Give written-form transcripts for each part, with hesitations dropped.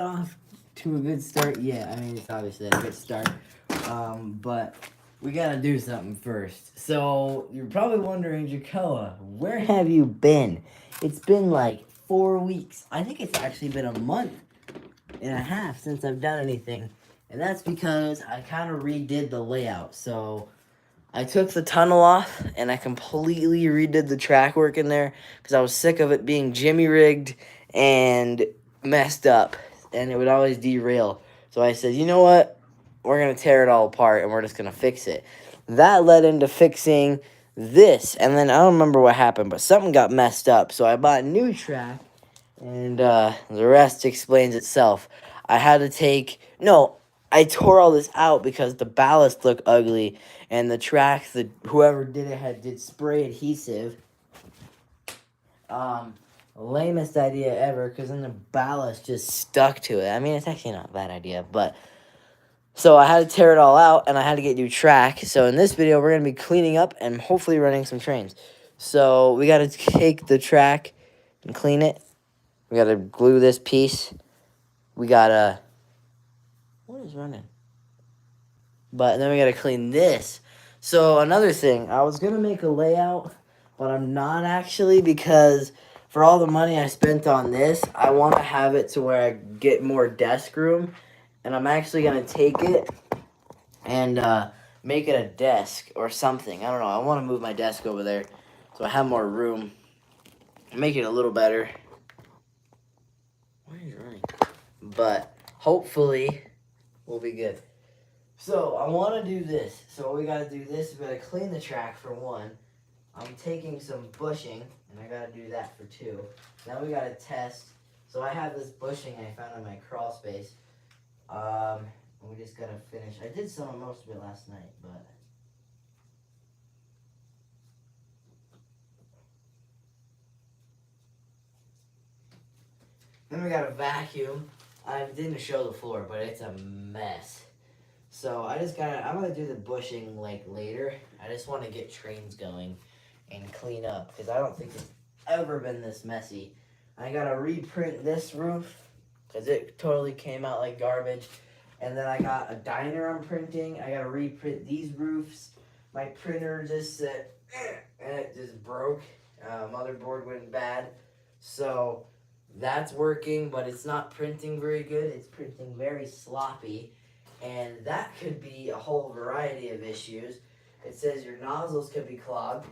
Off to a good start. Yeah, I mean it's obviously a good start. But we gotta do something first. So you're probably wondering, Jakoah, where have you been? It's been like 4 weeks. I think it's actually been a month and a half since I've done anything. And that's because I kind of redid the layout. So I took the tunnel off and I completely redid the track work in there because I was sick of it being jimmy rigged and messed up, and it would always derail. So I said, you know what? We're going to tear it all apart and we're just going to fix it. That led into fixing this, and then I don't remember what happened, but something got messed up. So I bought a new track, and the rest explains itself. I had to take no, I tore all this out because the ballast looked ugly, and the track, the whoever did it did spray adhesive. Um, Lamest idea ever, because then the ballast just stuck to it. I mean, it's actually not a bad idea, but so I had to tear it all out, and I had to get new track. So in this video, we're gonna be cleaning up and hopefully running some trains. So we gotta take the track and clean it. We gotta glue this piece. We gotta. What is running? But then we gotta clean this. So another thing, I was gonna make a layout, but I'm not actually, because for all the money I spent on this, I want to have it to where I get more desk room, and I'm actually gonna take it and make it a desk or something. I don't know. I want to move my desk over there so I have more room. Make it a little better. Why are you running? But hopefully we'll be good. So I want to do this. So what we got to do this is we got to clean the track for one. I'm taking some bushing, and I got to do that for two. Then we got to test. So I have this bushing I found in my crawl space. We just got to finish. I did some of most of it last night, but then we got to vacuum. I didn't show the floor, but it's a mess. So I'm gonna do the bushing like later. I just want to get trains going and clean up because I don't think it's ever been this messy. I gotta reprint this roof because it totally came out like garbage. And then I got a diner I'm printing. I gotta reprint these roofs. My printer just said, and it just broke. Motherboard went bad. So that's working, but it's not printing very good. It's printing very sloppy. And that could be a whole variety of issues. It says your nozzles could be clogged.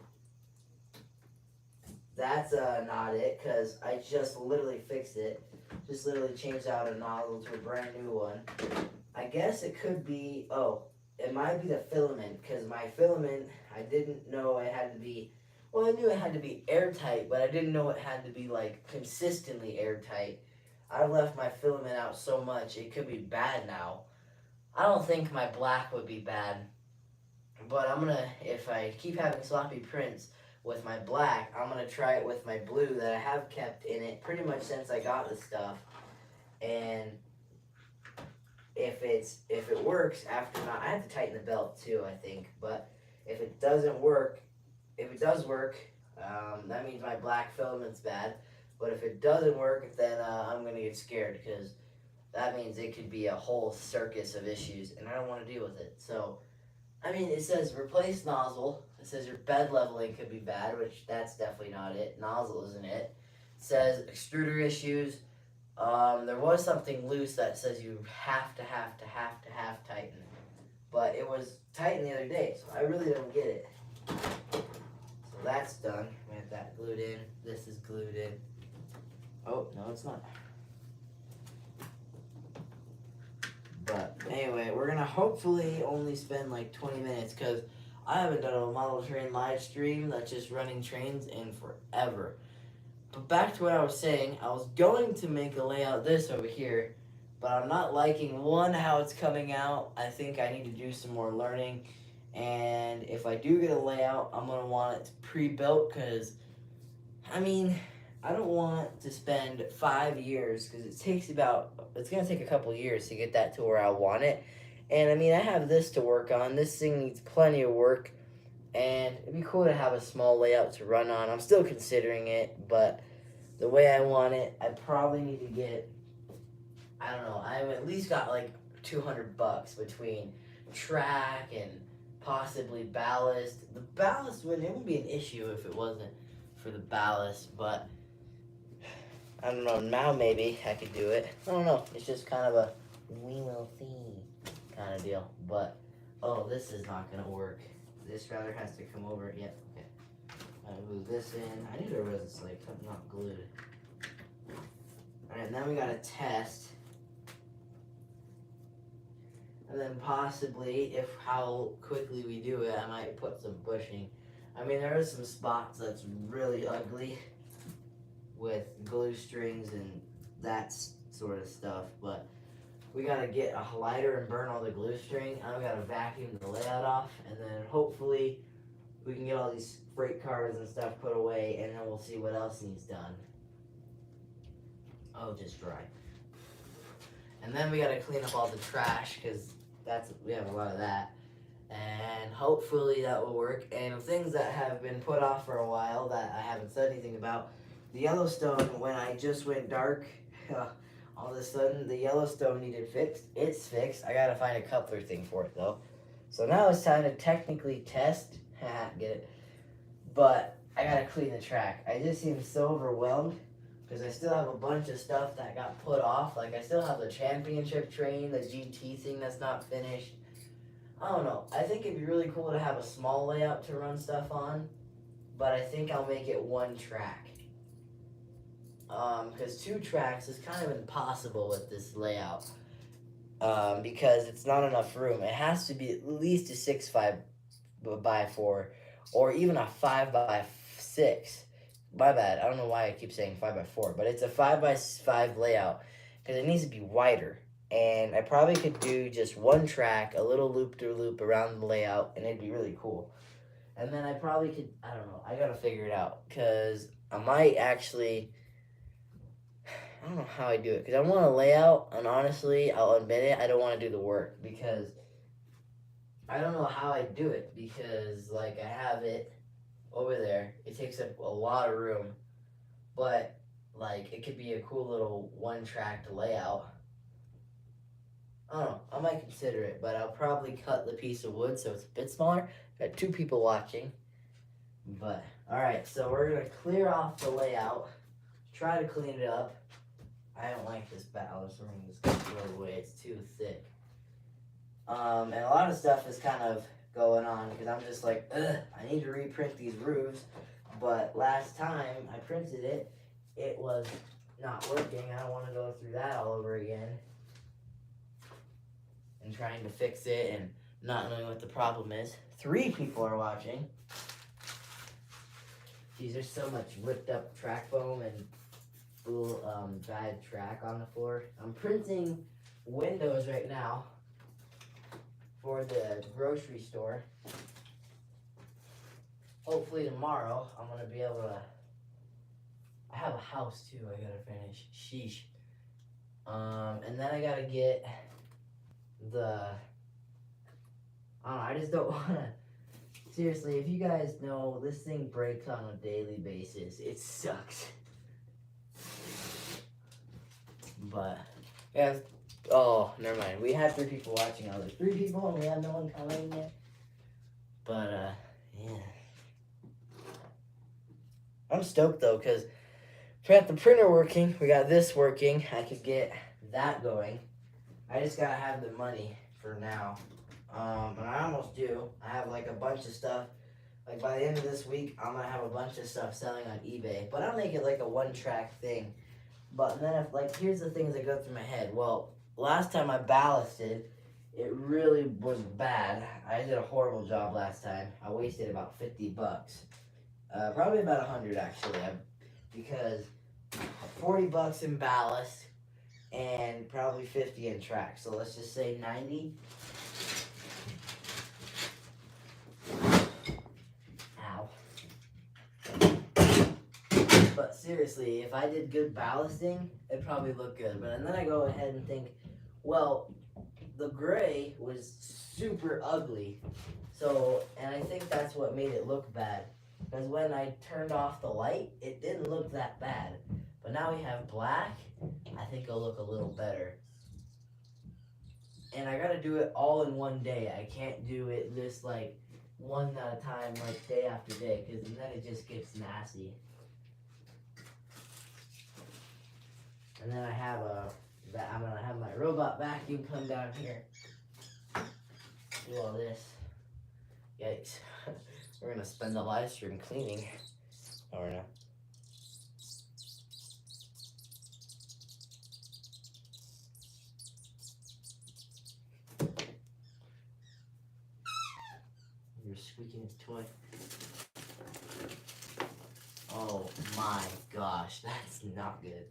That's not it, because I just literally fixed it. Just literally changed out a nozzle to a brand new one. I guess it could be, it might be the filament, because my filament, I didn't know it had to be, well, I knew it had to be airtight, but I didn't know it had to be, like, consistently airtight. I've left my filament out so much, it could be bad now. I don't think my black would be bad, but I'm gonna, if I keep having sloppy prints with my black, I'm gonna try it with my blue that I have kept in it pretty much since I got the stuff. And if it works after not, I have to tighten the belt too, I think. But if it doesn't work, if it does work, that means my black filament's bad. But if it doesn't work, then I'm gonna get scared because that means it could be a whole circus of issues, and I don't want to deal with it. So, I mean, it says replace nozzle. It says your bed leveling could be bad, which that's definitely not it. Nozzle isn't it. It says extruder issues. There was something loose that says you have to tighten. But it was tightened the other day, so I really don't get it. So that's done. We have that glued in. This is glued in. Oh, no, it's not. But anyway, we're going to hopefully only spend like 20 minutes because I haven't done a model train live stream that's just running trains in forever. But back to what I was saying, I was going to make a layout this over here, but I'm not liking, one, how it's coming out. I think I need to do some more learning. And if I do get a layout, I'm going to want it pre-built because, I mean, I don't want to spend 5 years because it's going to take a couple years to get that to where I want it. And I mean, I have this to work on. This thing needs plenty of work. And it'd be cool to have a small layout to run on. I'm still considering it, but the way I want it, I probably need to get I don't know. I've at least got like $200 between track and possibly ballast. The ballast wouldn't be an issue if it wasn't for the ballast, but I don't know. Now maybe I could do it. I don't know. It's just kind of a we will see kind of deal. But oh, this is not gonna work. This rather has to come over. Yep. Okay. I move this in. I knew there was like something not glued. All right. Now we gotta test. And then possibly, if how quickly we do it, I might put some bushing. I mean, there are some spots that's really ugly with glue strings and that sort of stuff, but we gotta get a lighter and burn all the glue string, and we gotta vacuum the layout off, and then hopefully we can get all these freight cars and stuff put away, and then we'll see what else needs done. Oh, just dry. And then we gotta clean up all the trash, because we have a lot of that. And hopefully that will work. And things that have been put off for a while that I haven't said anything about, the Yellowstone, when I just went dark, all of a sudden the Yellowstone needed fixed. It's fixed. I gotta find a coupler thing for it though. So now it's time to technically test. Get it? But I gotta clean the track. I just seem so overwhelmed because I still have a bunch of stuff that got put off. Like I still have the championship train, the GT thing that's not finished. I don't know. I think it'd be really cool to have a small layout to run stuff on, but I think I'll make it one track. Because 2 tracks is kind of impossible with this layout. Because it's not enough room. It has to be at least a 6x4 or even a 5x6. My bad. I don't know why I keep saying 5x4, but it's a 5x5 layout because it needs to be wider. And I probably could do just one track, a little loop-to-loop around the layout, and it'd be really cool. And then I probably could, I don't know, I gotta figure it out because I might actually, I don't know how I do it because I want to lay out, and honestly, I'll admit it, I don't want to do the work because I don't know how I do it because, like, I have it over there. It takes up a lot of room, but, like, it could be a cool little one-track layout. I don't know, I might consider it, but I'll probably cut the piece of wood so it's a bit smaller. Got 2 people watching, but, alright, so we're going to clear off the layout, try to clean it up. I don't like this ballast ring. It's going to throw away. It's too thick. And a lot of stuff is kind of going on because I'm just like, I need to reprint these roofs. But last time I printed it, it was not working. I don't want to go through that all over again. And trying to fix it and not knowing what the problem is. 3 people are watching. Geez, there's so much ripped up track foam and bad track on the floor. I'm printing windows right now for the grocery store. Hopefully tomorrow I'm gonna be able to. I have a house too. I gotta finish. Sheesh. And then I gotta get the. I don't know. I just don't wanna. Seriously, if you guys know, this thing breaks on a daily basis. It sucks. But, yeah, oh, never mind. We had 3 people watching. I was like, 3 people and we had no one commenting yet. But, yeah. I'm stoked, though, because we got the printer working. We got this working. I could get that going. I just got to have the money for now. And I almost do. I have, like, a bunch of stuff. Like, by the end of this week, I'm going to have a bunch of stuff selling on eBay. But I'll make it, like, a one-track thing. But then, here's the things that go through my head. Well, last time I ballasted, it really was bad. I did a horrible job last time. I wasted about $50. Probably about 100 actually, because $40 in ballast and probably 50 in track. So let's just say 90. Ow. But seriously, if I did good ballasting, it'd probably look good. But and then I go ahead and think, well, the gray was super ugly. So, and I think that's what made it look bad. Because when I turned off the light, it didn't look that bad. But now we have black. I think it'll look a little better. and I gotta do it all in one day. I can't do it this like one at a time, like day after day, because then it just gets nasty. And then I'm gonna have my robot vacuum come down here, do all this. Yikes! We're gonna spend the live stream cleaning. Oh, we're not. You're squeaking his toy. Oh my gosh, that's not good.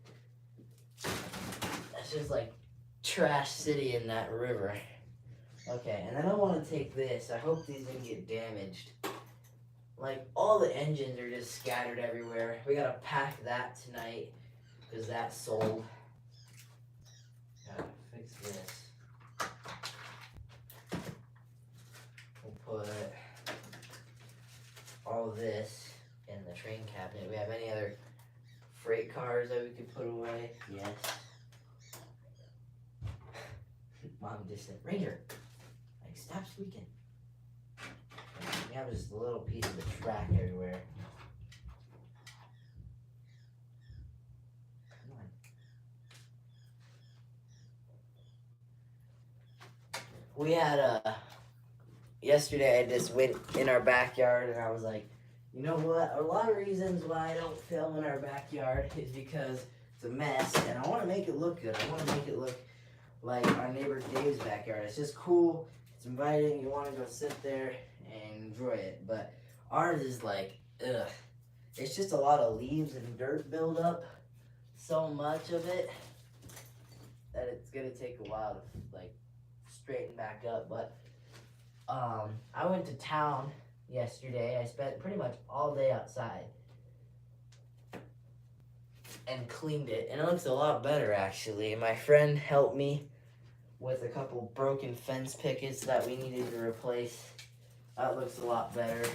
That's just like trash city in that river. Okay, and then I want to take this. I hope these didn't get damaged. Like, all the engines are just scattered everywhere. We gotta pack that tonight, because that's sold. Gotta fix this. We'll put all this in the train cabinet. Do we have any other freight cars that we could put away? Yes. Mom just said, Ranger, like, stop squeaking. We have just a little piece of the track everywhere. Come on. We had yesterday I just went in our backyard and I was like, you know what? A lot of reasons why I don't film in our backyard is because it's a mess and I want to make it look good. I want to make it look like our neighbor Dave's backyard. It's just cool. It's inviting. You want to go sit there and enjoy it. But ours is like, ugh. It's just a lot of leaves and dirt build up. So much of it that it's gonna take a while to like straighten back up. But I went to town yesterday. I spent pretty much all day outside and cleaned it, and it looks a lot better actually. My friend helped me with a couple broken fence pickets that we needed to replace. That looks a lot better.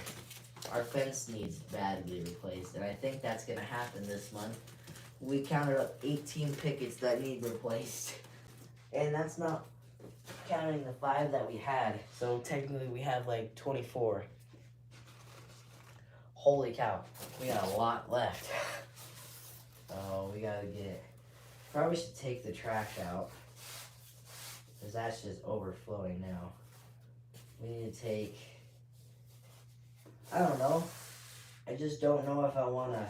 Our fence needs badly replaced, and I think that's gonna happen this month. We counted up 18 pickets that need replaced, and that's not counting the 5 that we had. So technically we have like 24. Holy cow, we got a lot left. Oh, we gotta get, probably should take the trash out, because that's just overflowing now. We need to take, I don't know, I just don't know if I want to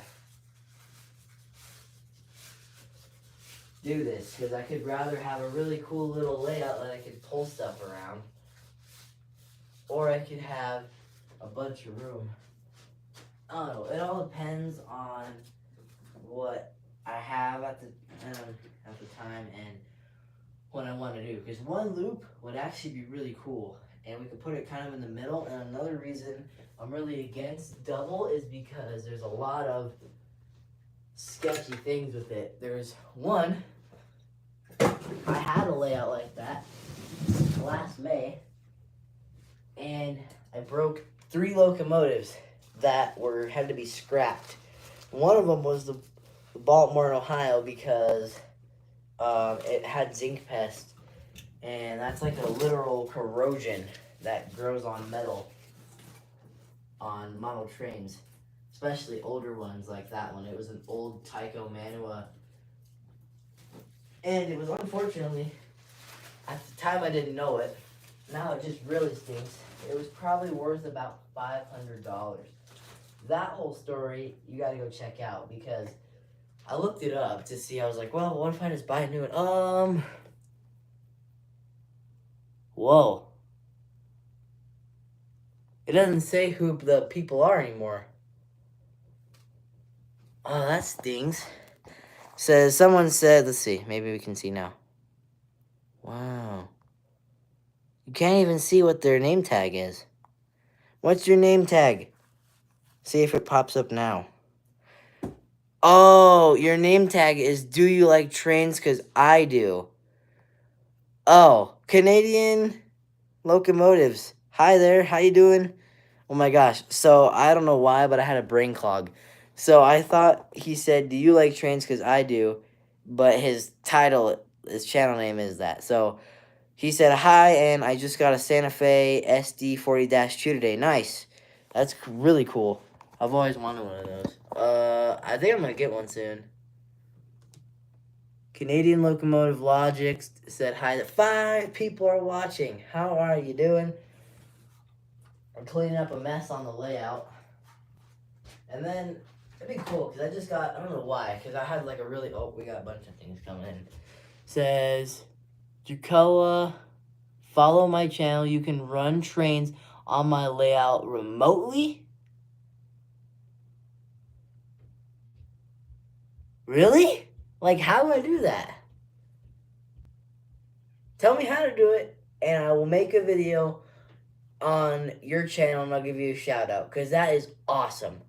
do this, because I could rather have a really cool little layout that I could pull stuff around, or I could have a bunch of room. I don't know, it all depends on what I have at the time and what I want to do, because one loop would actually be really cool and we could put it kind of in the middle. And another reason I'm really against double is because there's a lot of sketchy things with it. There's one, I had a layout like that last May and I broke 3 locomotives that had to be scrapped. One of them was the Baltimore, Ohio, because it had zinc pest, and that's like a literal corrosion that grows on metal on model trains, especially older ones like that one. It was an old Tyco Manua, and it was, unfortunately, at the time I didn't know it. Now it just really stinks. It was probably worth about $500. That whole story you gotta go check out, because I looked it up to see. I was like, well, what if I just buy a new one? Whoa. It doesn't say who the people are anymore. Oh, that stings. Someone said, let's see, maybe we can see now. Wow. You can't even see what their name tag is. What's your name tag? See if it pops up now. Oh, your name tag is, do you like trains? Because I do. Oh, Canadian locomotives. Hi there, how you doing? Oh my gosh, so I don't know why, but I had a brain clog. So I thought he said, do you like trains? Because I do. But his title, his channel name is that. So He said, hi, and I just got a Santa Fe SD40-2 today. Nice. That's really cool. I've always wanted one of those. I think I'm going to get one soon. Canadian Locomotive Logic said hi. 5 people are watching. How are you doing? I'm cleaning up a mess on the layout. And then, it'd be cool, because I just got, I don't know why, because I had like a really, oh, we got a bunch of things coming in. Says, Jakoah, follow my channel. You can run trains on my layout remotely? Really? Like, how do I do that? Tell me how to do it, and I will make a video on your channel, and I'll give you a shout out, because that is awesome.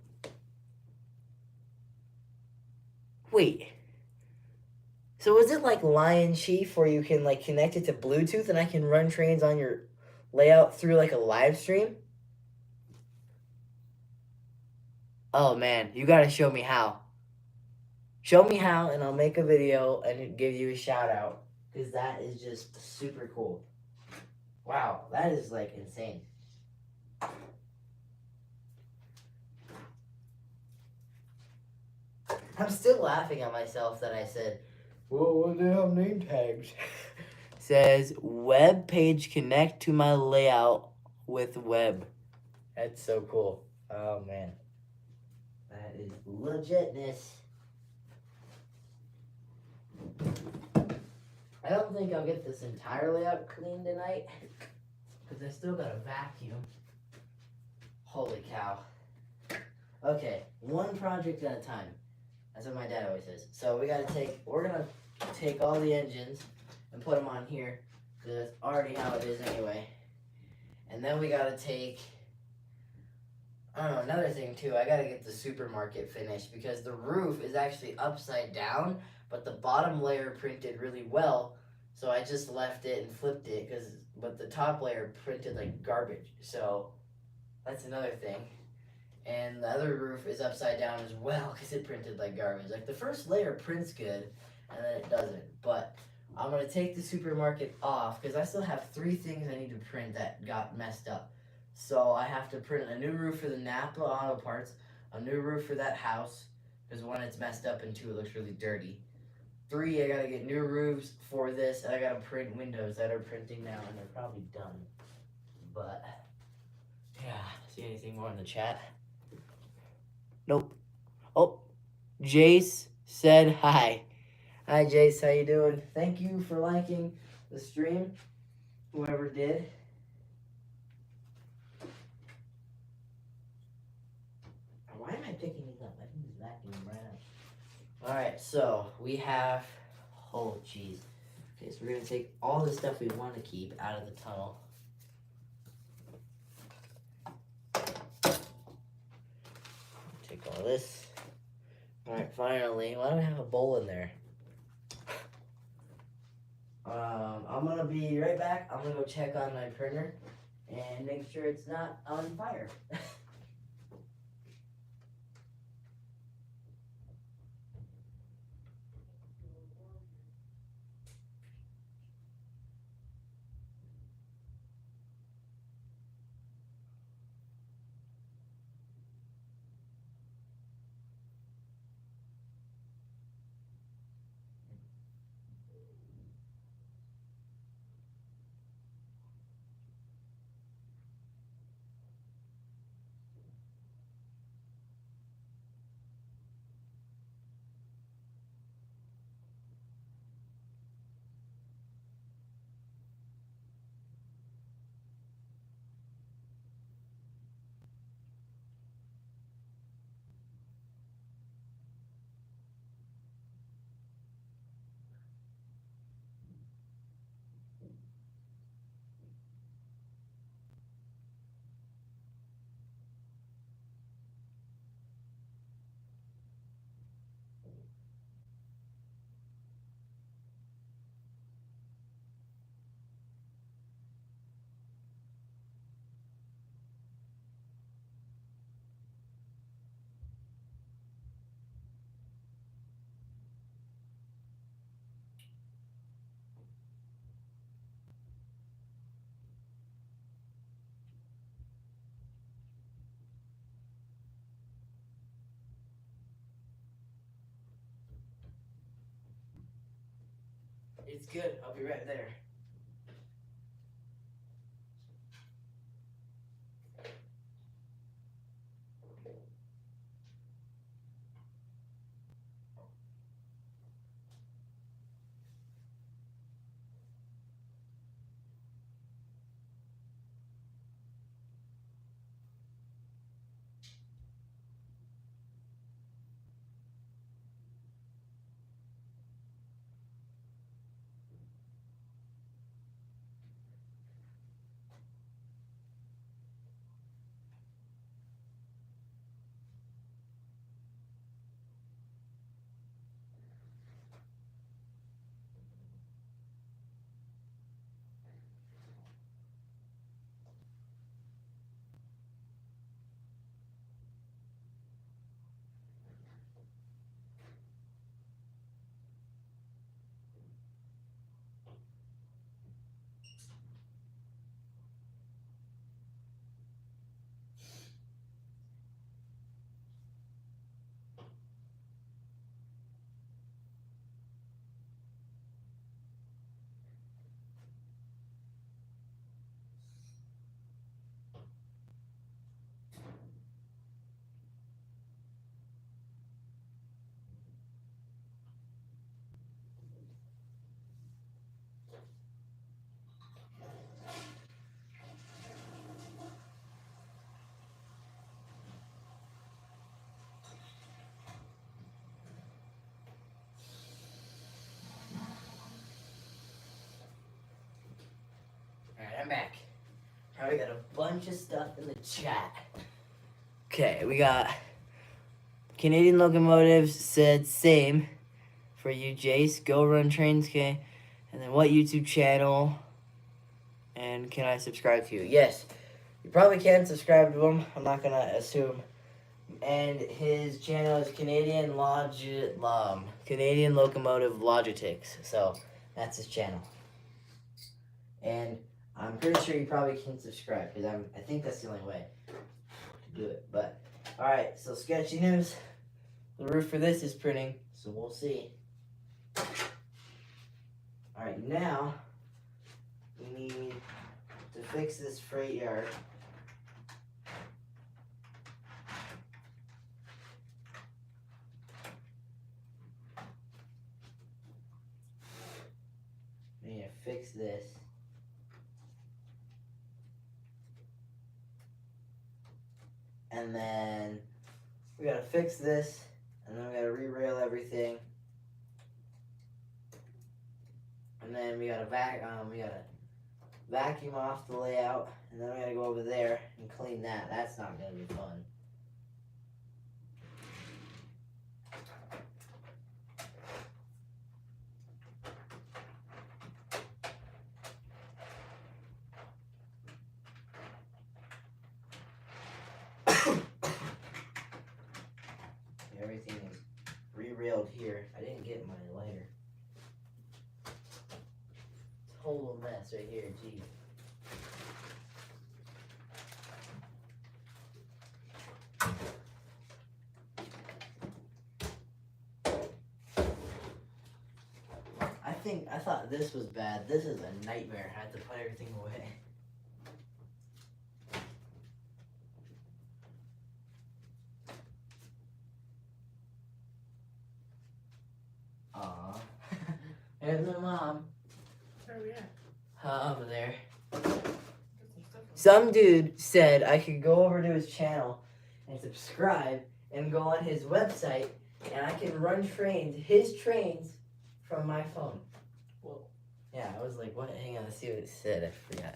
Wait. So is it like Lion Chief, where you can like connect it to Bluetooth, and I can run trains on your layout through like a live stream? Oh man, you gotta show me how. Show me how, and I'll make a video and give you a shout out, because that is just super cool. Wow, that is like insane. I'm still laughing at myself that I said, well, what the hell name tags? Says, web page connect to my layout with web. That's so cool. Oh, man. That is legitness. I don't think I'll get this entire layout clean tonight, because I still got a vacuum. Holy cow. Okay, one project at a time. That's what my dad always says. So we're gonna take all the engines and put them on here, because that's already how it is anyway. And then we gotta take, I don't know, another thing too, I gotta get the supermarket finished, because the roof is actually upside down, but the bottom layer printed really well, so I just left it and flipped it, but the top layer printed like garbage, so that's another thing. And the other roof is upside down as well, because it printed like garbage. Like, the first layer prints good, and then it doesn't. But I'm going to take the supermarket off, because I still have 3 things I need to print that got messed up. So I have to print a new roof for the Napa Auto Parts, a new roof for that house, because 1, it's messed up, and 2, it looks really dirty. 3, I got to get new roofs for this, and I got to print windows that are printing now, and they're probably done. But, yeah, see anything more in the chat? Nope. Oh, Jace said hi. Hi, Jace. How you doing? Thank you for liking the stream, whoever did. Why am I picking these up? I think this vacuum right up. All right, so we have, oh, jeez. Okay, so we're going to take all the stuff we want to keep out of the tunnel. Take all this. All right, finally. Why do I have a bowl in there? I'm gonna be right back. I'm gonna go check on my printer and make sure it's not on fire. It's good. I'll be right there. Alright, I'm back. Now we got a bunch of stuff in the chat. Okay, we got Canadian Locomotives said same for you, Jace. Go run trains, okay? And then what YouTube channel? And can I subscribe to you? Yes, you probably can subscribe to him. I'm not gonna assume. And his channel is Canadian Locomotive Logitechs. So that's his channel. And I'm pretty sure you probably can subscribe because I think that's the only way to do it. But all right, so sketchy news. The roof for this is printing, so we'll see. All right, now we need to fix this freight yard. We need to fix this. And then we gotta fix this, and then we gotta re-rail everything. And then we gotta vacuum off the layout, and then we gotta go over there and clean that. That's not gonna be fun. Everything is re-railed here. I didn't get my lighter. Total mess right here, geez. I thought this was bad. This is a nightmare. I had to put everything away. Aw. There's my mom. Where are we at? Over there. Some dude said I could go over to his channel and subscribe and go on his website and I can run his trains from my phone. Whoa. Yeah, I was like, what? Hang on, let's see what it said. I forgot.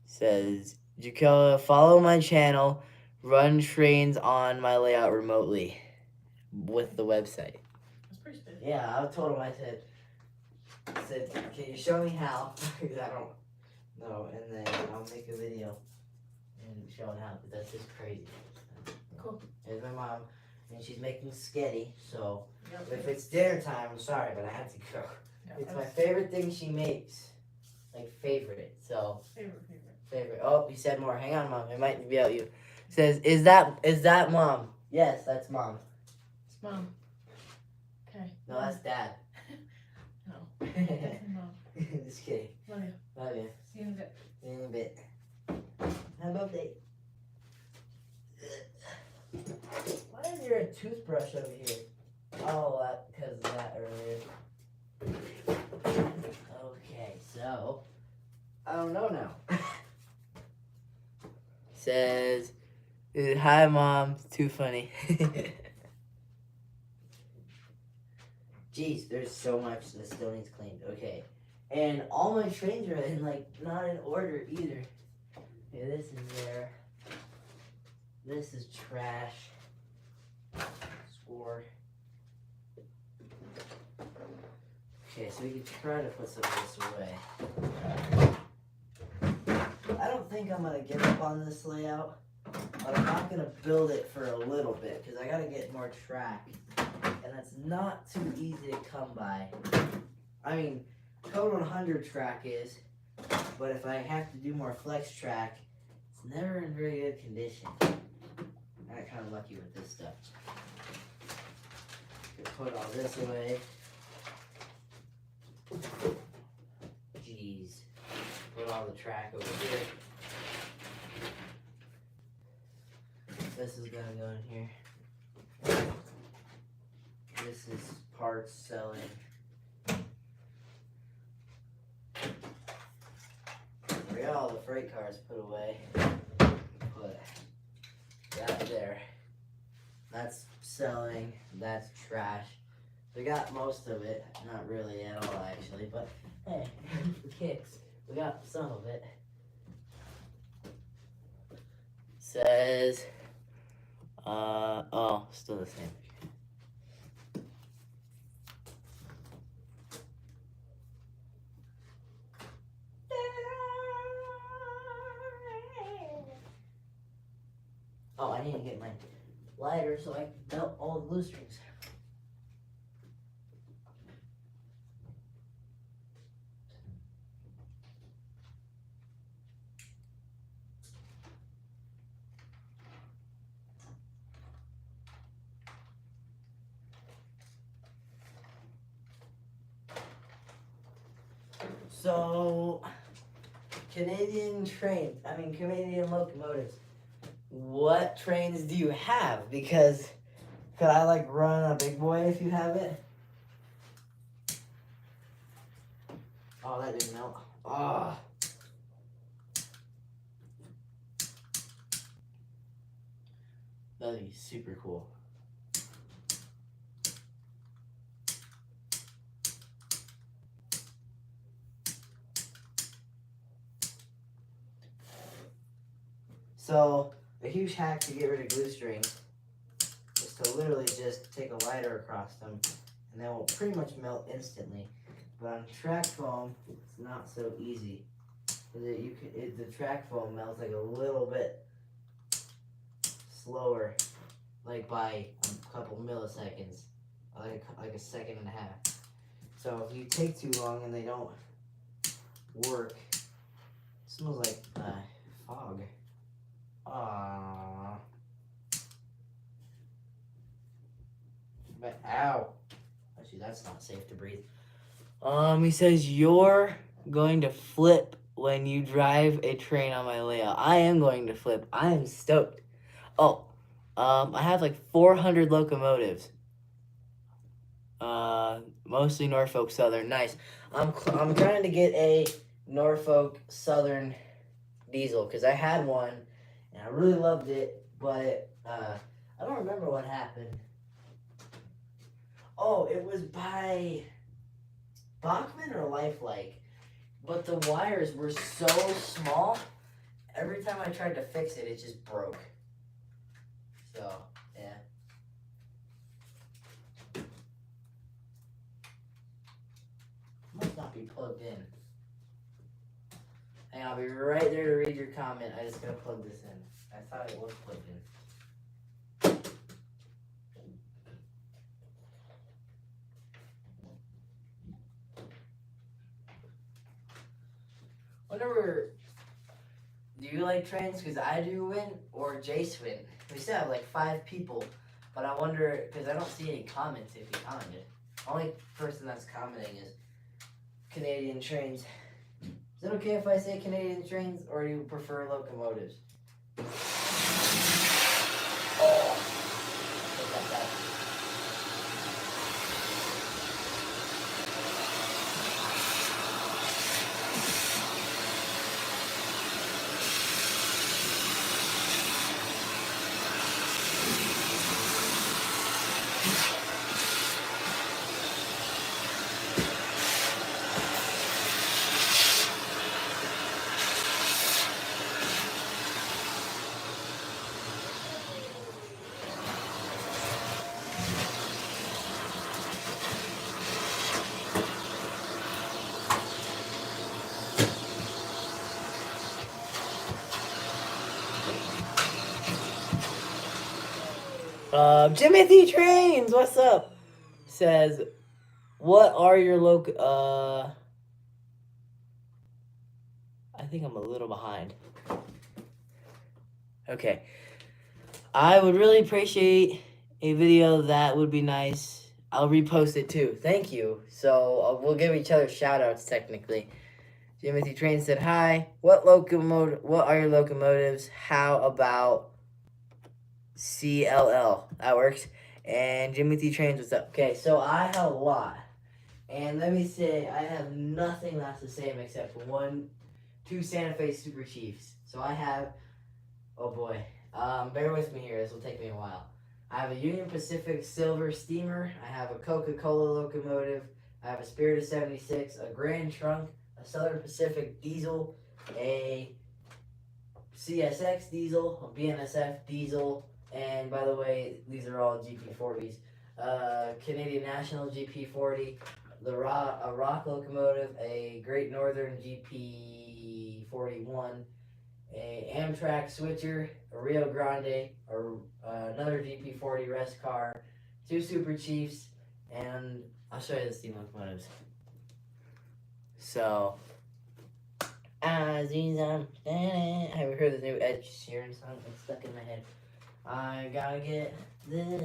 Says, Jakoah, follow my channel, run trains on my layout remotely with the website. That's pretty good. Yeah, I told him, I said, can you show me how? Because I don't know, and then I'll make a video and show him how, because that's just crazy. Cool. There's my mom, and she's making sketty, so Yep. if it's dinner time, I'm sorry, but I have to go. Yeah, It's my favorite thing she makes. Like, favorite, so. favorite. Oh, he said more. Hang on, Mom. It might be about you. Says, is that Mom? Yes, that's Mom. Mom. Okay. No, that's Dad. No. That's Mom. Just kidding. Love you. Love you. See you in a bit. See you in a bit. Happy birthday. Why is there a toothbrush over here? Oh, because of that earlier. Okay, so I don't know now. Says, hi Mom, too funny. Jeez, there's so much that still needs cleaned. Okay. And all my trains are in, like, not in order either. Okay, this is there. This is trash. Score. Okay, so we can try to put some of this away. I don't think I'm gonna give up on this layout, but I'm not gonna build it for a little bit because I gotta get more track, and that's not too easy to come by. I mean, Code 100 track is, but if I have to do more flex track, it's never in very good condition. I got kind of lucky with this stuff. Put all this away. Jeez. Put all the track over here. This is gonna go in here. This is parts selling. We got all the freight cars put away. Put that there. That's selling. That's trash. We got most of it. Not really at all, actually. But hey, the kicks. We got some of it. Says, oh, still the same. Oh, I need to get my lighter so I can melt all the glue strings. So, Canadian locomotives. What trains do you have? Because could I like run a big boy if you have it? Oh, that didn't melt. Oh. That'd be super cool. So, a huge hack to get rid of glue strings is to literally just take a lighter across them, and they will pretty much melt instantly. But on track foam, it's not so easy. The track foam melts like a little bit slower, like by a couple milliseconds, like a second and a half. So if you take too long and they don't work, it smells like fog. Aww. But ow. Actually, that's not safe to breathe. He says you're going to flip when you drive a train on my layout. I am going to flip. I am stoked. Oh, I have like 400 locomotives. Mostly Norfolk Southern. Nice. I'm trying to get a Norfolk Southern diesel because I had one and I really loved it, but I don't remember what happened. Oh, it was by Bachman or Lifelike, but the wires were so small. Every time I tried to fix it, it just broke. So, yeah. Must not be plugged in. Hang on, I'll be right there to read your comment. I just gotta plug this in. I thought it was plugged in. Whenever, do you like trains? Because I do win, or Jace win. We still have like 5 people But I wonder, because I don't see any comments if you commented. Only person that's commenting is Canadian Trains. Is it okay if I say Canadian Trains, or do you prefer locomotives? Oh. Look at that. Timothy Trains, what's up? Says, what are your I think I'm a little behind. Okay. I would really appreciate a video. That would be nice. I'll repost it too. Thank you. So we'll give each other shout outs technically. Timothy Train said, hi. What are your locomotives? How about CLL? That works. And Timothy Trains, what's up? Okay, so I have a lot. And let me say, I have nothing that's the same except for two Santa Fe Super Chiefs. So I have, oh boy, bear with me here, this will take me a while. I have a Union Pacific Silver Steamer, I have a Coca-Cola locomotive, I have a Spirit of 76, a Grand Trunk, a Southern Pacific Diesel, a CSX Diesel, a BNSF Diesel, and by the way, these are all GP40s. Canadian National GP40, a Rock locomotive, a Great Northern GP41, a Amtrak switcher, a Rio Grande, another GP40 rest car, two Super Chiefs, and I'll show you the steam locomotives. So, Aziz, have you heard the new Ed Sheeran song? It's stuck in my head. I gotta get this.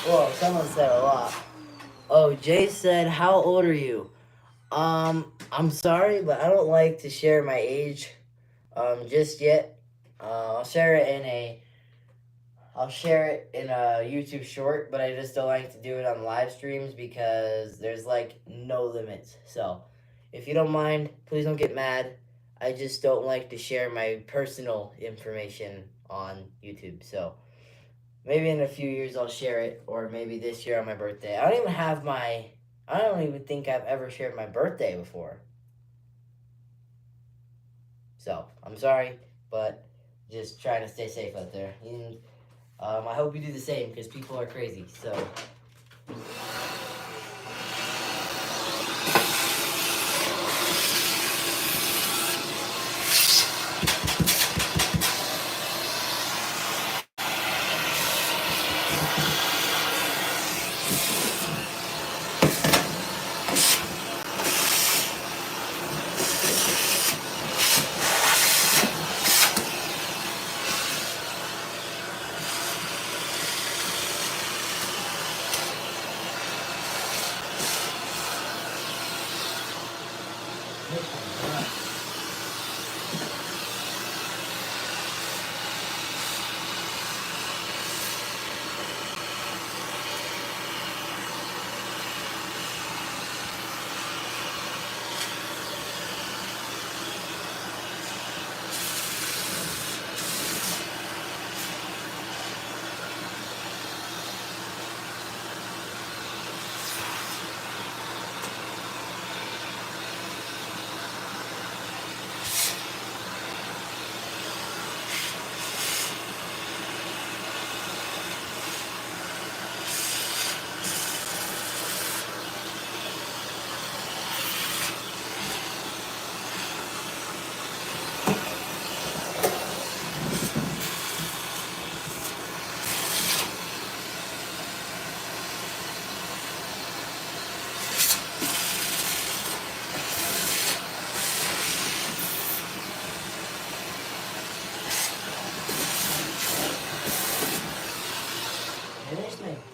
Whoa, someone said a lot. Oh, Jay said, how old are you? I'm sorry, but I don't like to share my age, just yet. I'll share it in a YouTube short, but I just don't like to do it on live streams because there's like no limits. So, if you don't mind, please don't get mad. I just don't like to share my personal information on YouTube. So, maybe in a few years I'll share it, or maybe this year on my birthday. I don't even think I've ever shared my birthday before. So, I'm sorry, but just trying to stay safe out there. And I hope you do the same, because people are crazy, so...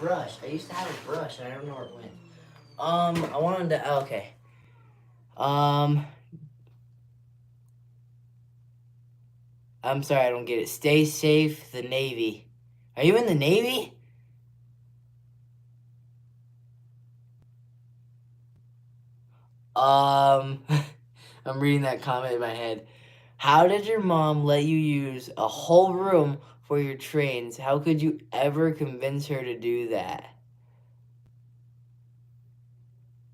brush. I used to have a brush, and I don't know where it went. I wanted to. Okay. I'm sorry, I don't get it. Stay safe, the Navy. Are you in the Navy? I'm reading that comment in my head. How did your mom let you use a whole room for your trains? How could you ever convince her to do that?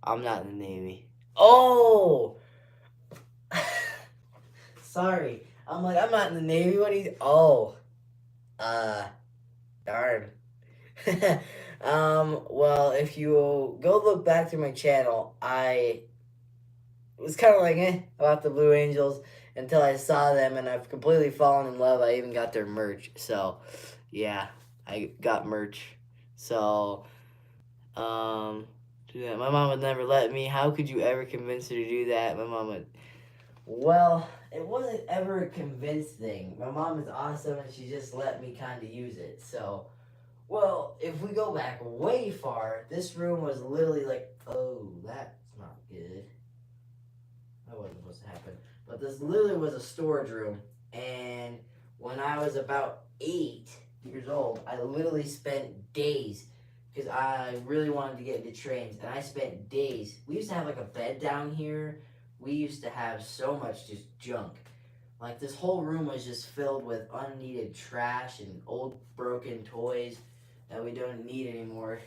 I'm not in the Navy. Oh! Sorry. I'm like, I'm not in the Navy. What are you... Oh. Darn. Well, if you go look back through my channel, I was kind of like, about the Blue Angels until I saw them, and I've completely fallen in love. I even got their merch. So, yeah, I got merch. So, yeah, my mom would never let me. How could you ever convince her to do that? My mom would. Well, it wasn't ever a convinced thing. My mom is awesome, and she just let me kind of use it. So, well, if we go back way far, this room was literally like, oh, that's not good. That wasn't supposed to happen. But this literally was a storage room. And when I was about 8 years old, I literally spent days because I really wanted to get into trains. And I spent days. We used to have like a bed down here. We used to have so much just junk. Like this whole room was just filled with unneeded trash and old broken toys that we don't need anymore.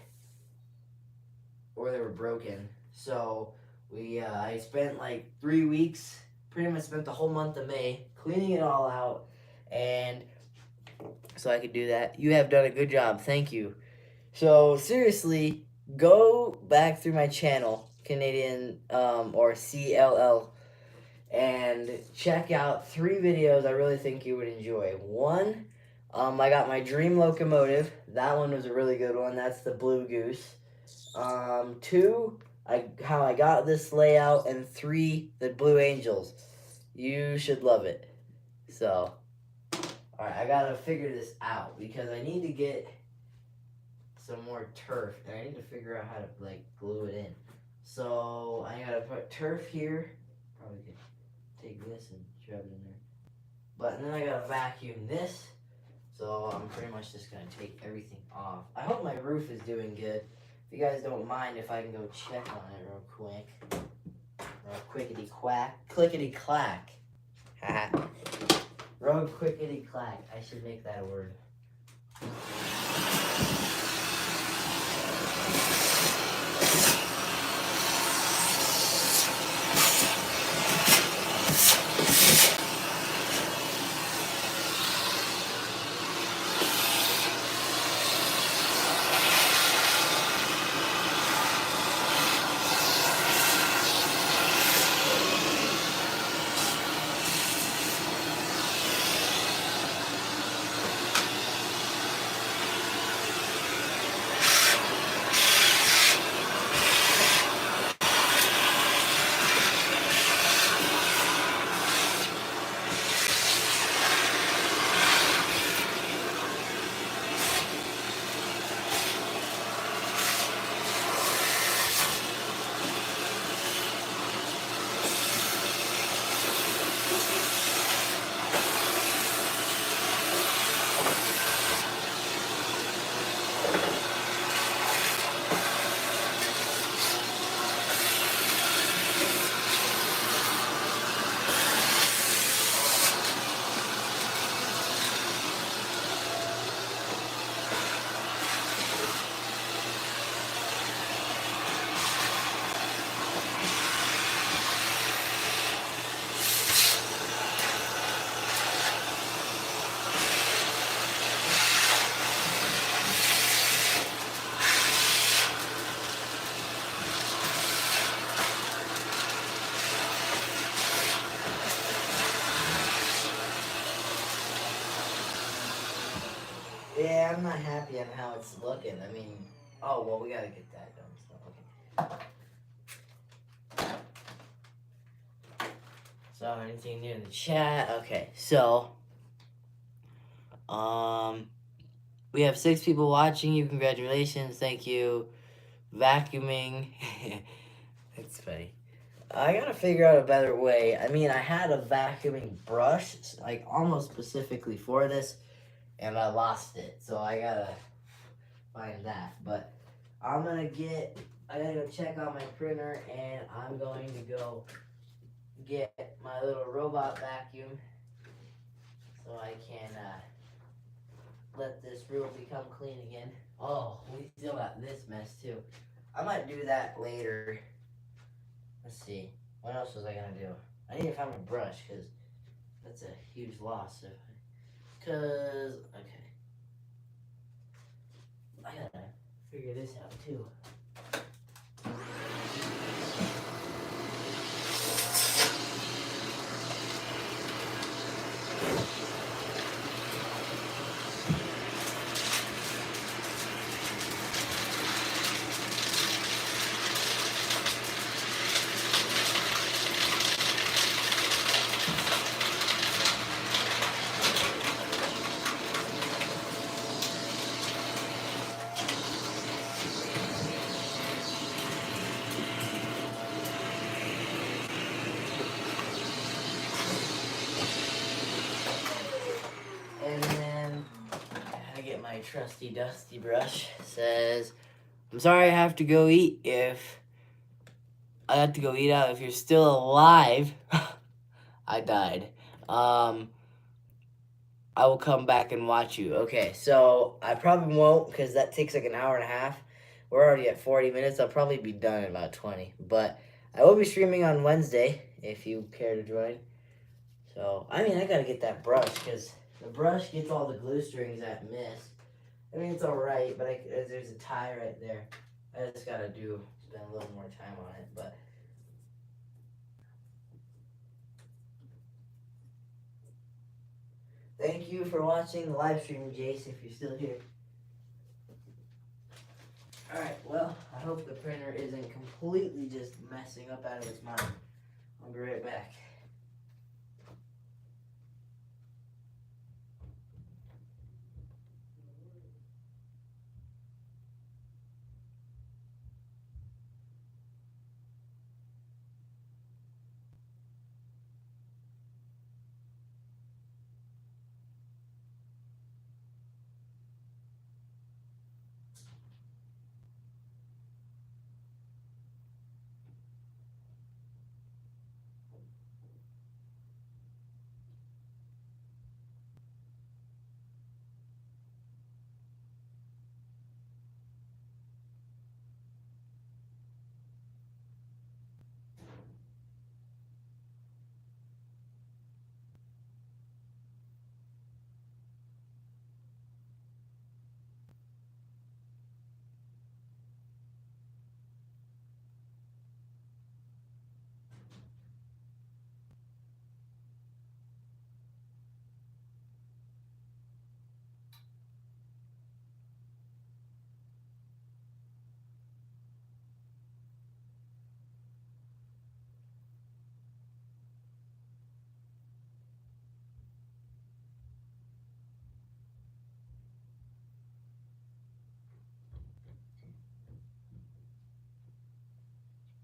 Or they were broken. So I spent like 3 weeks, pretty much spent the whole month of May cleaning it all out, and so I could do that. You have done a good job, thank you. So seriously, go back through my channel, Canadian or CLL, and check out 3 videos I really think you would enjoy. One, I got my dream locomotive. That one was a really good one. That's the Blue Goose. 2, how I got this layout, and 3, the Blue Angels. You should love it. So, alright, I gotta figure this out because I need to get some more turf, and I need to figure out how to like glue it in. So I gotta put turf here. Probably could take this and shove it in there. But then I gotta vacuum this. So I'm pretty much just gonna take everything off. I hope my roof is doing good. If you guys don't mind, if I can go check on it real quick. Real quickity quack. Clickety clack. Haha. Real quickety clack. I should make that a word. Yeah, I'm not happy on how it's looking. I mean, oh, well, we gotta get that done. So, okay. So, anything new in the chat? Okay, so, We have 6 people watching you. Congratulations. Thank you. Vacuuming. That's funny. I gotta figure out a better way. I mean, I had a vacuuming brush, like almost specifically for this, and I lost it. So I gotta find that. But I gotta go check out my printer, and I'm going to go get my little robot vacuum so I can let this room become clean again. Oh, we still got this mess too. I might do that later. Let's see. What else was I gonna do? I need to find my brush because that's a huge loss. Cause okay, I gotta figure this out too. And then I gotta get my trusty dusty brush. It says, I'm sorry I have to go eat out if you're still alive. I died. I will come back and watch you. Okay, so I probably won't because that takes like an hour and a half. We're already at 40 minutes. I'll probably be done in about 20. But I will be streaming on Wednesday if you care to join. So, I mean, I gotta get that brush because the brush gets all the glue strings that miss. I mean, it's alright, but there's a tie right there. I just gotta spend a little more time on it, but. Thank you for watching the live stream, Jace, if you're still here. Alright, well, I hope the printer isn't completely just messing up out of its mind. I'll be right back.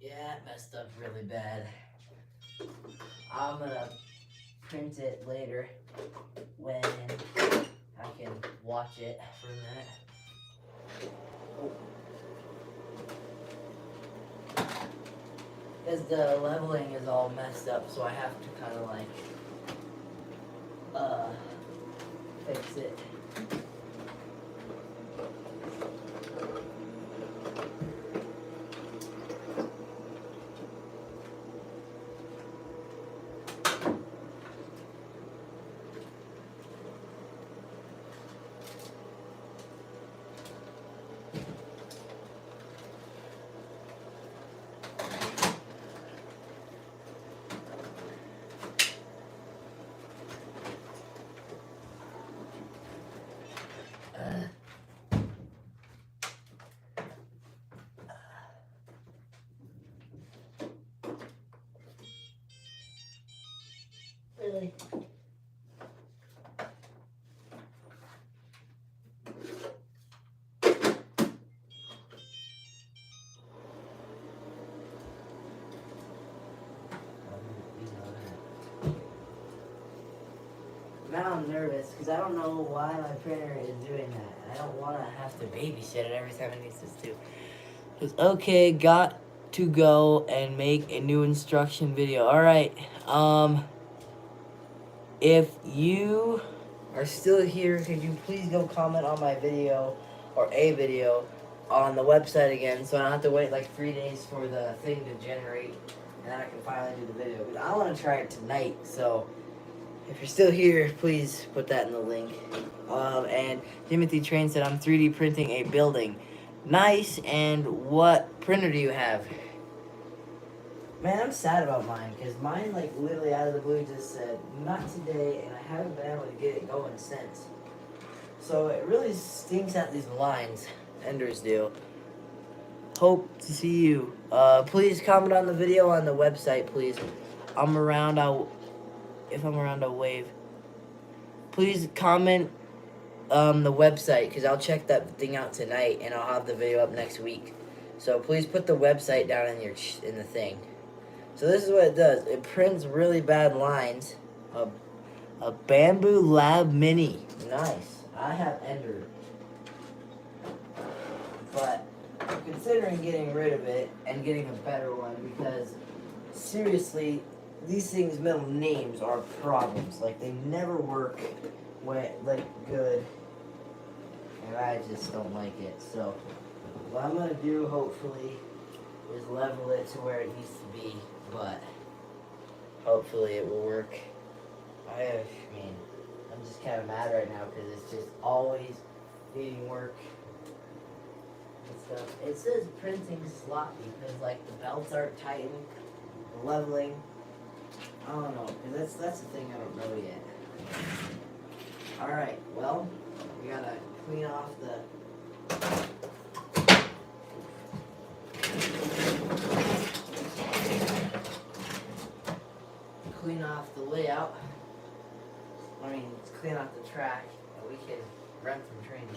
Yeah, it messed up really bad. I'm gonna print it later when I can watch it for a minute. Because the leveling is all messed up, so I have to kind of like fix it. Really? Now I'm nervous because I don't know why my printer is doing that. I don't want to have to Babysit it every time it needs to do. It's okay, got to go and make a new instruction video. Alright, if you are still here, could you please go comment on my video, or a video, on the website again, so I don't have to wait like 3 days for the thing to generate, and then I can finally do the video. Because I want to try it tonight, so if you're still here, please put that in the link. And Timothy Train said, I'm 3D printing a building. Nice, and what printer do you have? Man, I'm sad about mine because mine, like, literally out of the blue just said, not today, and I haven't been able to get it going since. So it really stinks out these lines. Enders do. Hope to see you. Please comment on the video on the website, please. I'm around, if I'm around, I'll wave. Please comment the website, because I'll check that thing out tonight, and I'll have the video up next week. So please put the website down in the thing. So this is what it does. It prints really bad lines. A Bamboo Lab Mini. Nice. I have Ender. But I'm considering getting rid of it and getting a better one because, seriously, these things' middle names are problems. Like, they never work good. And I just don't like it. So, what I'm going to do, hopefully, is level it to where it needs to be. But hopefully it will work. I mean, I'm just kind of mad right now because it's just always needing work and stuff. It says printing sloppy because, like, the belts aren't tightened, the leveling. I don't know, because that's the thing I don't know yet. Alright, well, we gotta clean off the... clean off the layout. I mean, clean off the track, and we can run some training.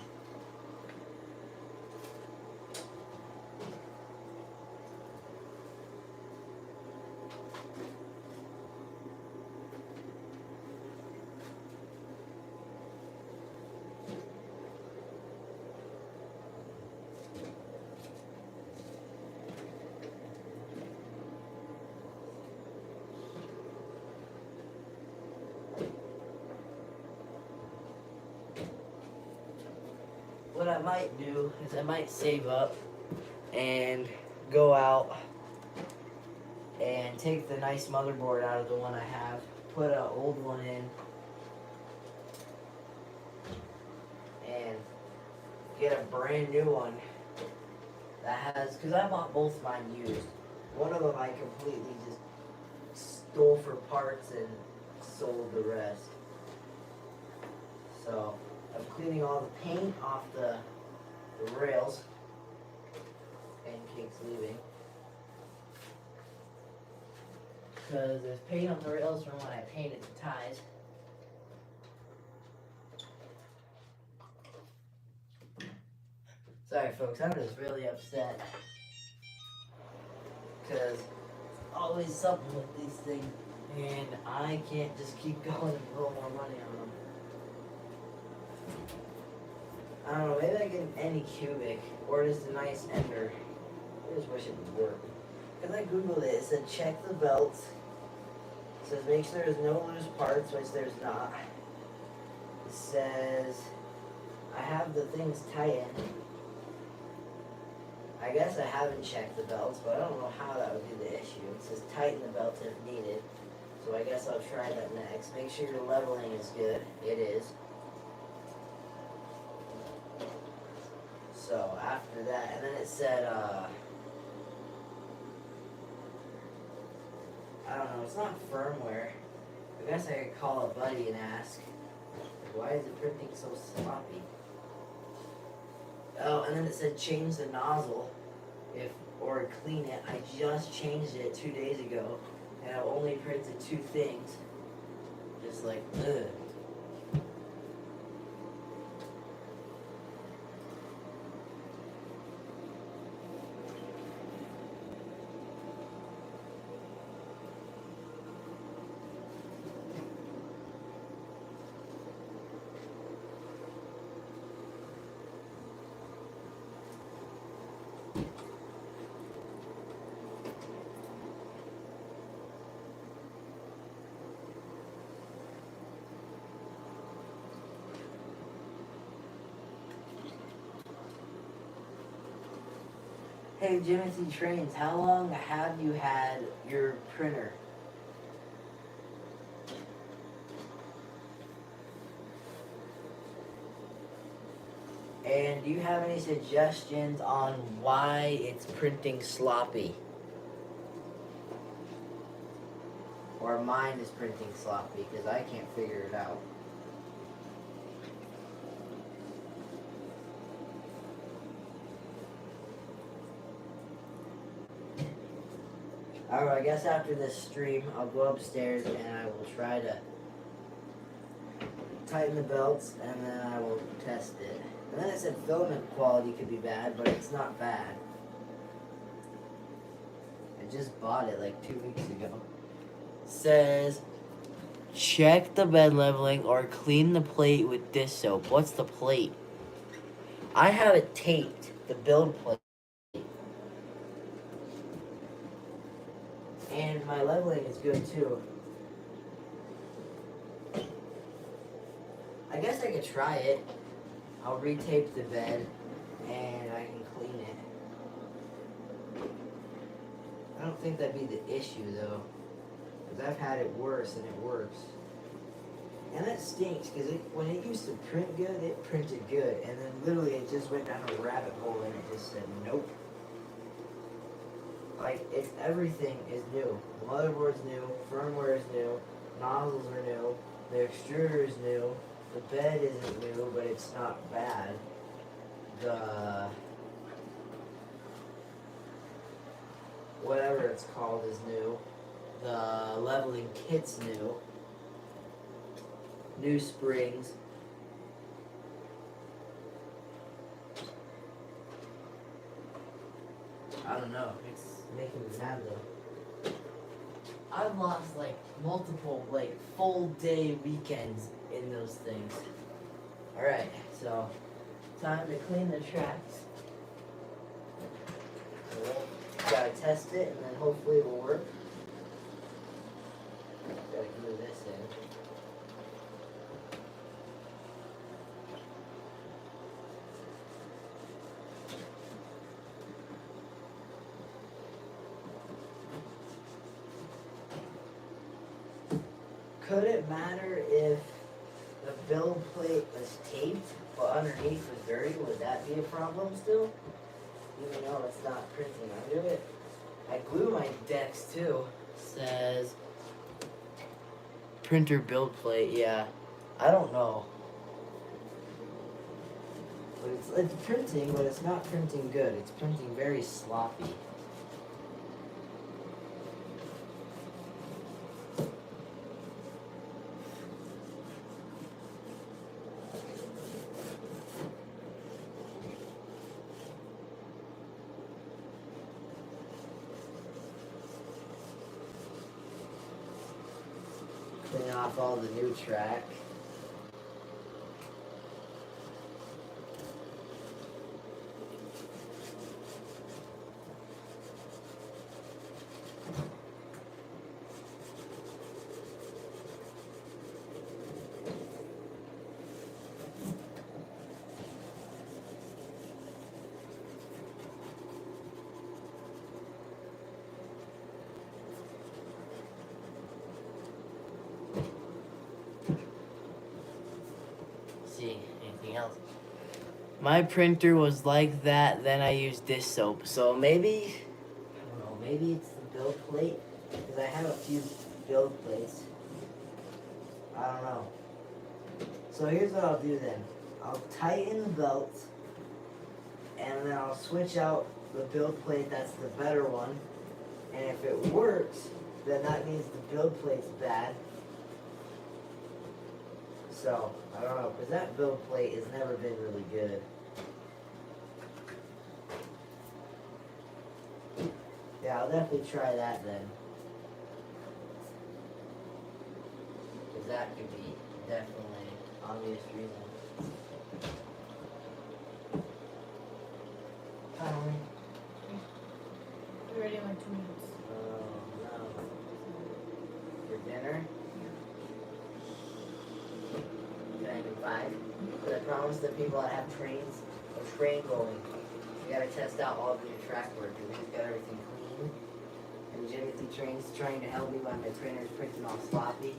What I might do is I might save up and go out and take the nice motherboard out of the one I have, put an old one in, and get a brand new one that has, because I bought both mine used. One of them I completely just stole for parts and sold the rest. So I'm cleaning all the paint off the rails. Pancake's leaving. Because there's paint on the rails from when I painted the ties. Sorry folks, I'm just really upset. Because always something with these things. And I can't just keep going and throw more money on them. I don't know, maybe I get an any cubic or just a nice ender. I just wish it would work. Because I googled it, it said check the belts. It says make sure there's no loose parts, which there's not. It says I have the things tightened. I guess I haven't checked the belts, but I don't know how that would be the issue. It says tighten the belts if needed. So I guess I'll try that next. Make sure your leveling is good. It is. So after that, and then it said, I don't know, it's not firmware. I guess I could call a buddy and ask, why is it printing so sloppy? Oh, and then it said change the nozzle, or clean it. I just changed it 2 days ago, and I only printed 2 things. Just like, ugh. Hey, Jimothy Trains, how long have you had your printer? And do you have any suggestions on why it's printing sloppy? Or mine is printing sloppy, because I can't figure it out. Alright, I guess after this stream, I'll go upstairs and I will try to tighten the belts and then I will test it. And then it said filament quality could be bad, but it's not bad. I just bought it like 2 weeks ago. Says, check the bed leveling or clean the plate with dish soap. What's the plate? I have it taped, the build plate. And my leveling is good too. I guess I could try it. I'll retape the bed and I can clean it. I don't think that'd be the issue though. Because I've had it worse and it works. And that stinks because when it used to print good, it printed good. And then literally it just went down a rabbit hole and it just said nope. Like, everything is new. The motherboard's new, firmware is new, nozzles are new, the extruder is new, the bed isn't new, but it's not bad. The whatever it's called is new. The leveling kit's new. New springs. I don't know. It's making me mad though. I've lost like multiple like full day weekends in those things. Alright, so time to clean the tracks. So, gotta test it and then hopefully it will work. Gotta glue this in. Could it matter if the build plate was taped but underneath was dirty? Would that be a problem still? Even though it's not printing under it? I glue my decks too. Says printer build plate, yeah. I don't know. But it's printing, but it's not printing good. It's printing very sloppy. Clean off all the new track. See, anything else? My printer was like that, then I used dish soap. So maybe, I don't know, maybe it's the build plate. Because I have a few build plates. I don't know. So here's what I'll do then. I'll tighten the belt. And then I'll switch out the build plate that's the better one. And if it works, then that means the build plate's bad. So, I don't know, because that build plate has never been really good. Yeah, I'll definitely try that then. Because that could be definitely an obvious reason. Finally. We're ready in like 2 minutes. Oh, no. For dinner? Can I do 5? But I promise the people that have trains, a train going. You gotta test out all the new track work, because he's got everything clean. And Jimothy Train's trying to help me when my printer's printing all sloppy.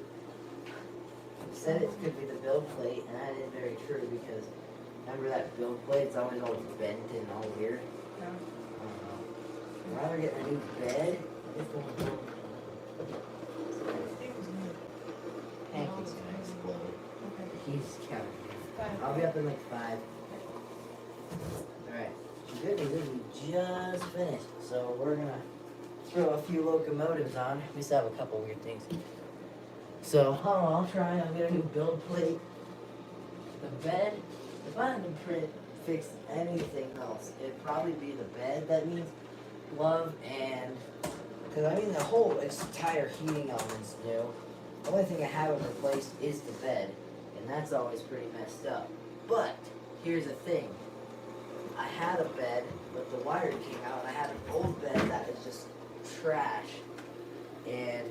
He said it could be the build plate, and that is very true, because remember that build plate? It's always all bent and all weird. Yeah. I'd rather get a new bed. It's going to Pancakes gonna explode. Okay. He's counting. Bye. I'll be up in like 5. Alright. The good news is we just finished. So we're gonna throw a few locomotives on. We still have a couple weird things. So I'll try. I'll get a new build plate. The bed. If I had to fix anything else, it'd probably be the bed. That means glove and, because I mean the whole entire heating element's new. The only thing I haven't replaced is the bed, and that's always pretty messed up. But here's the thing: I had a bed, but the wire came out, and I had an old bed that was just trash, and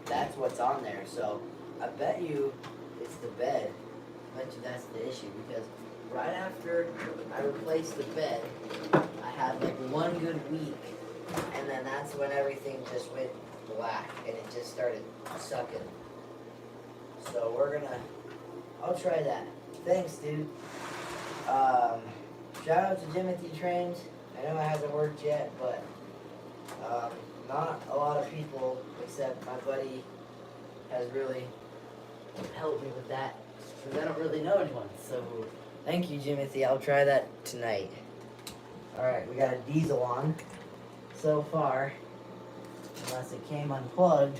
that's what's on there. So I bet you it's the bed. I bet you that's the issue, because right after I replaced the bed, I had like 1 good week, and then that's when everything just went black and it just started sucking. So I'll try that. Thanks, dude. Shout out to Jimothy Trains. I know it hasn't worked yet, but not a lot of people except my buddy has really helped me with that, because I don't really know anyone. So thank you, Jimothy. I'll try that tonight. Alright, we got a diesel on. So far, unless it came unplugged,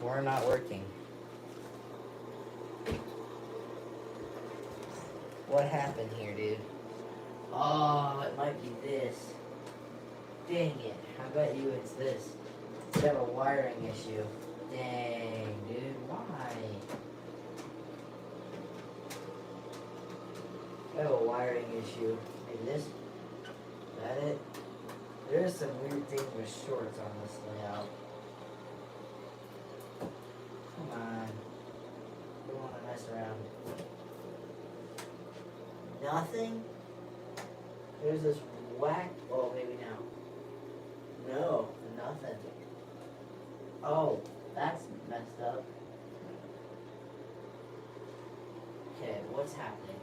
we're not working. What happened here, dude? Oh, it might be this. Dang it. I bet you it's this. It's got a wiring issue. Dang, dude. Why? I have a wiring issue. Maybe this. Is that it? There's some weird things with shorts on this layout. Come on. Don't want to mess around. Nothing? There's this whack. Oh, maybe now. No, nothing. Oh, that's messed up. Okay, what's happening?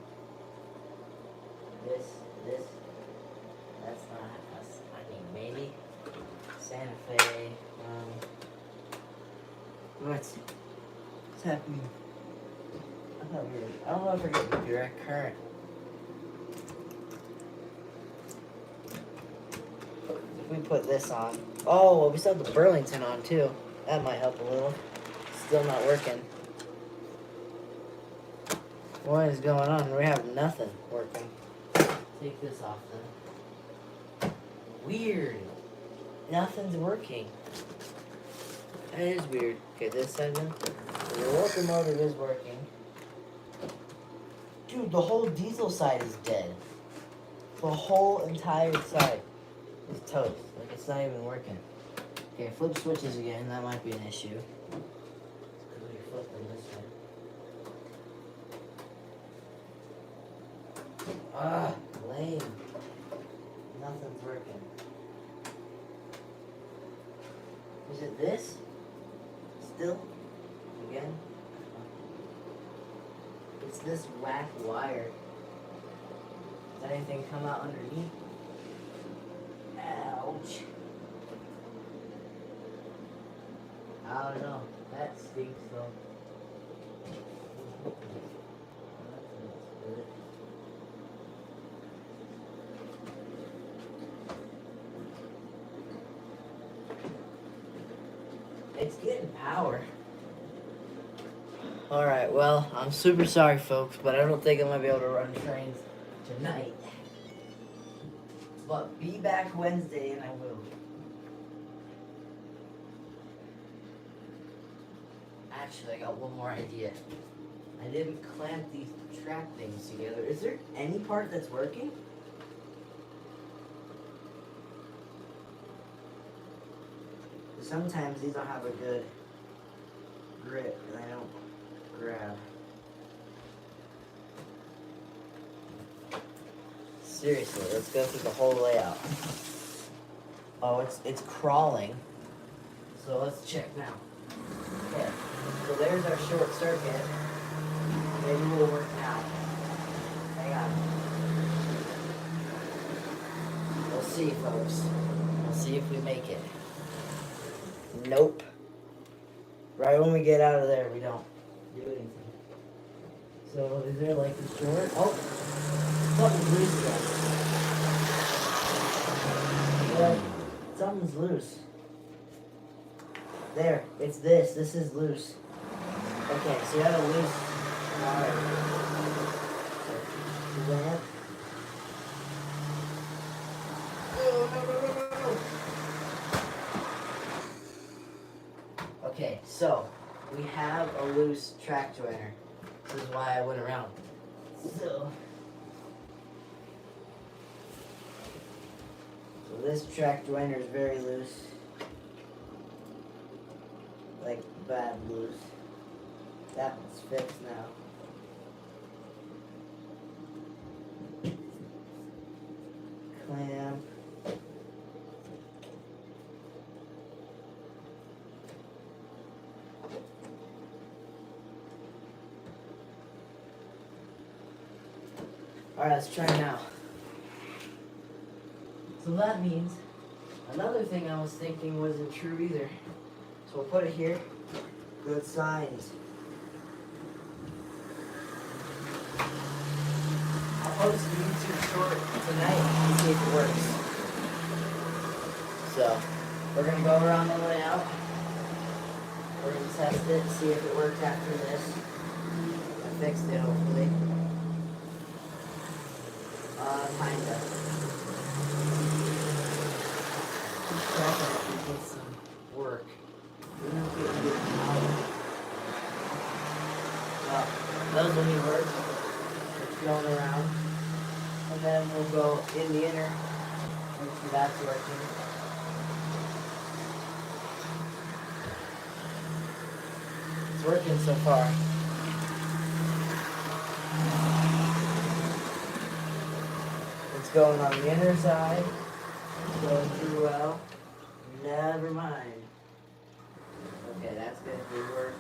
This, that's not us. I mean, maybe. Santa Fe, what's happening? I don't know if we're getting direct current. If we put this on. Oh, well, we still have the Burlington on too. That might help a little. Still not working. What is going on? We have nothing working. Take this off then. Weird. Nothing's working. That is weird. Okay, this side then. The locomotive is working. Dude, the whole diesel side is dead. The whole entire side is toast. Like, it's not even working. Okay, flip switches again. That might be an issue. Because we flip them this way. Ah, lame. Nothing's working. Is it this? Still? Again? It's this whack wire. Does anything come out underneath? Ouch. I don't know. That stinks though. It's getting power. Alright, well, I'm super sorry, folks, but I don't think I'm going to be able to run trains tonight. But be back Wednesday and I will. Actually, I got one more idea. I didn't clamp these track things together. Is there any part that's working? Sometimes these don't have a good grip and they don't grab. Seriously, let's go through the whole layout. Oh, it's crawling. So let's check now. Okay, so there's our short circuit. Maybe we'll work now. Hang on. We'll see, folks. We'll see if we make it. Nope. Right when we get out of there, we don't do anything. So is there like a short? Oh, something's loose again. Yeah, something's loose. There, it's this. This is loose. Okay, so you have a loose wire. Is that it? No. Okay, so we have a loose track joiner. This is why I went around. So this track joiner is very loose. Like bad loose. That one's fixed now. Clamp. Alright, let's try now. So that means another thing I was thinking wasn't true either. So we'll put it here. Good signs. I'll post the YouTube short tonight and see if it works. So we're gonna go around the layout. We're gonna test it, see if it works after this. I fixed it hopefully. Kinda. Just checking if we get some work. We don't know if we can get them out. Well, those will need work. It's going around. And then we'll go in the inner. Make sure that's working. It's working so far. Going on the inner side, going through well. Never mind. Okay, that's gonna be work.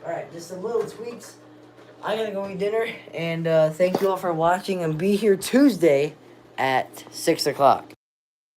Alright, just some little tweaks. I gotta go eat dinner, and thank you all for watching, and be here Tuesday at 6 o'clock.